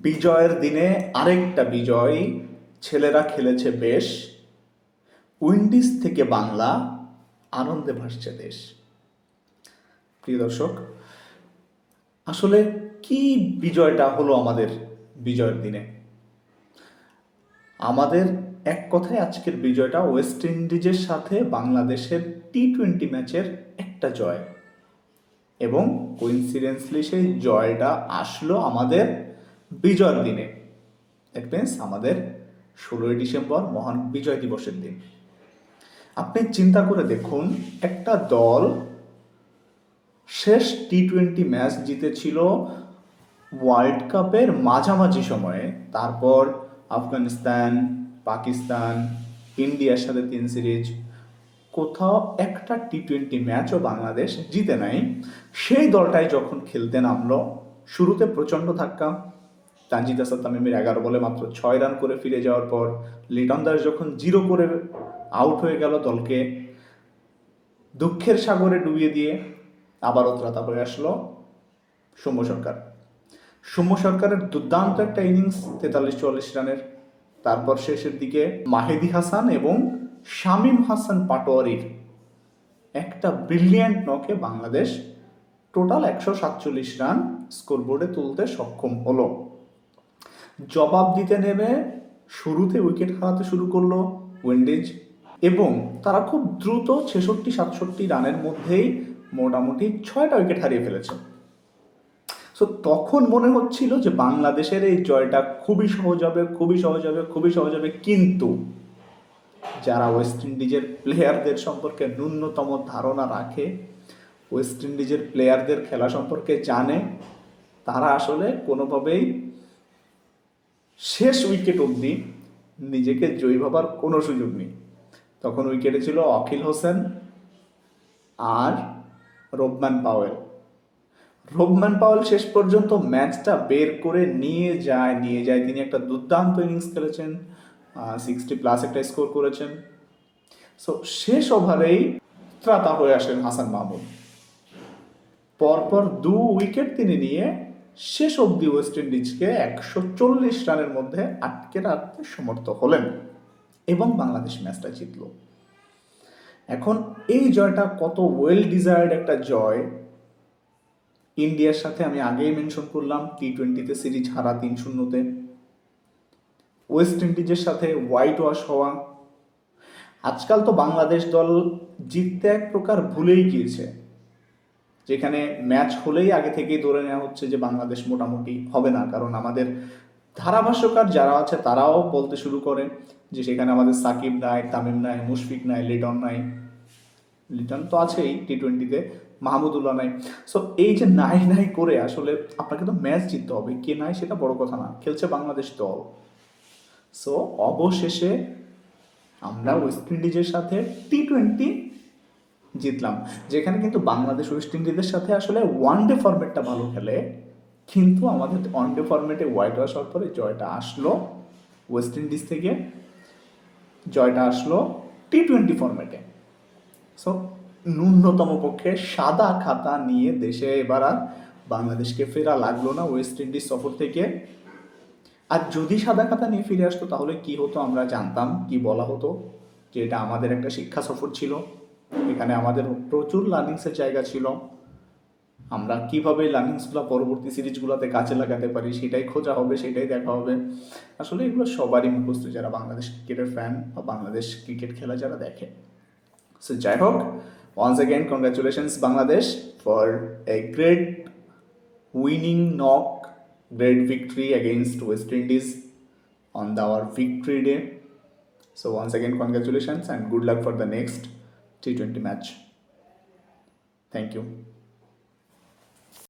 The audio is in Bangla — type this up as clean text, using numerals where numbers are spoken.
বিজয়ের দিনে আরেকটা বিজয়, ছেলেরা খেলেছে বেশ, উইন্ডিজ থেকে বাংলা, আনন্দে ভাসছে দেশ। প্রিয় দর্শক, আসলে কি বিজয়টা হলো আমাদের বিজয়ের দিনে? আমাদের এক কথায় আজকের বিজয়টা ওয়েস্ট ইন্ডিজের সাথে বাংলাদেশের টি-20 ম্যাচের একটা জয়, এবং কোইন্সিডেন্সলি সেই জয়টা আসলো আমাদের বিজয়ের দিনে। দ্যাট মিনস আমাদের 16ই ডিসেম্বর মহান বিজয় দিবসের দিন। আপনি চিন্তা করে দেখুন, একটা দল শেষ টি-20 ম্যাচ জিতেছিল ওয়ার্ল্ড কাপের মাঝামাঝি সময়ে, তারপর আফগানিস্তান, পাকিস্তান, ইন্ডিয়ার সাথে 3 সিরিজ, কোথাও একটা টি-20 ম্যাচও বাংলাদেশ জিতে নাই। সেই দলটাই যখন খেলতে নামলো, শুরুতে প্রচণ্ড ধাক্কা, তানজিদ হাসান তামিমের 11 বলে মাত্র 6 রান করে ফিরে যাওয়ার পর লিটন দাস যখন 0 করে আউট হয়ে গেল, দলকে দুঃখের সাগরে ডুবিয়ে দিয়ে আবারও ত্রাতা হয়ে আসলো সৌম্য সরকার। সৌম্য সরকারের দুর্দান্ত একটা ইনিংস, 43-44 রানের। তারপর শেষের দিকে মাহেদী হাসান এবং শামীম হাসান পাটোয়ারির একটা ব্রিলিয়ান্ট নকে বাংলাদেশ টোটাল 147 রান স্কোরবোর্ডে তুলতে সক্ষম হলো। জবাব দিতে নেমে শুরুতে উইকেট হারাতে শুরু করলো উইন্ডিজ, এবং তারা খুব দ্রুত 66-67 রানের মধ্যেই মোটামুটি 6টা উইকেট হারিয়ে ফেলেছে। সো তখন মনে হচ্ছিল যে বাংলাদেশের এই জয়টা খুবই সহজ হবে, খুবই সহজ হবে, খুবই সহজ হবে। কিন্তু যারা ওয়েস্ট ইন্ডিজের প্লেয়ারদের সম্পর্কে ন্যূনতম ধারণা রাখে, ওয়েস্ট ইন্ডিজের প্লেয়ারদের খেলা সম্পর্কে জানে, তারা আসলে কোনোভাবেই শেষ উইকেট অবধি নিজেকে জয়ী ভাবার কোনো সুযোগ নেই। তখন উইকেটে ছিল অখিল হোসেন আর রোবম্যান পাওয়েল। রোবম্যান পাওয়েল শেষ পর্যন্ত ম্যাচটা বের করে নিয়ে যায়। তিনি একটা দুর্দান্ত ইনিংস খেলেছেন, 60+ একটা স্কোর করেছেন। সো শেষ ওভারেই ত্রাতা হয়ে আসেন হাসান মাহমুদ। পরপর 2 উইকেট তিনি নিয়ে শেষ অবধি ওয়েস্ট ইন্ডিজকে 140 রানের মধ্যে আটকে রাখতে সমর্থ হলেন, এবং বাংলাদেশ ম্যাচটা জিতল। এখন এই জয়টা কত ওয়েল ডিজায়ার্ড একটা জয়। ইন্ডিয়ার সাথে আমি আগেই মেনশন করলাম, টি-20তে সিরিজ হারা 3-0-তে, ওয়েস্ট ইন্ডিজের সাথে হোয়াইট ওয়াশ হওয়া। আজকাল তো বাংলাদেশ দল জিততে এক প্রকার ভুলেই গিয়েছে, যেখানে ম্যাচ হলেই আগে থেকেই ধরে নেওয়া হচ্ছে যে বাংলাদেশ মোটামুটি হবে না। কারণ আমাদের ধারাভাষ্যকার যারা আছে তারাও বলতে শুরু করে যে সেখানে আমাদের সাকিব নাই, তামিম নাই, মুশফিক নাই, লিটন নাই। লিটন তো আছেই টি-20তে, মাহমুদুল্লাহ নাই। সো এই যে নাই নাই করে আসলে আপনাকে তো ম্যাচ জিততে হবে, কে নাই সেটা বড় কথা না, খেলছে বাংলাদেশ দল। সো অবশেষে আমরা ওয়েস্ট ইন্ডিজের সাথে টি-20 জিতলাম, যেখানে কিন্তু বাংলাদেশ ওয়েস্ট ইন্ডিজের সাথে আসলে ওয়ানডে ফরম্যাটটা ভালো খেলে, কিন্তু আমাদের ওয়ানডে ফরম্যাটে হোয়াইট ওয়াশ হওয়ার পরে জয়টা আসলো ওয়েস্ট ইন্ডিজ থেকে, জয়টা আসলো টি-20 ফরম্যাটে। সো ন্যূনতম পক্ষে সাদা খাতা নিয়ে দেশে এবার আর বাংলাদেশকে ফেরা লাগলো না ওয়েস্ট ইন্ডিজ সফর থেকে। আর যদি সাদা খাতা নিয়ে ফিরে আসতো তাহলে কি হতো আমরা জানতাম, কি বলা হতো যে এটা আমাদের একটা শিক্ষা সফর ছিল, এখানে আমাদের প্রচুর লার্নিংসের জায়গা ছিল, আমরা কীভাবে লার্নিংসগুলো পরবর্তী সিরিজগুলোতে কাজে লাগাতে পারি সেটাই খোঁজা হবে, সেটাই দেখা হবে। আসলে এগুলো সবারই মুখস্থ যারা বাংলাদেশ ক্রিকেটের ফ্যান বা বাংলাদেশ ক্রিকেট খেলা যারা দেখে। সো যাই হোক, once again congratulations Bangladesh for a great winning knock, great victory against West Indies on our victory day. So once again congratulations and good luck for the next T20 match. Thank you.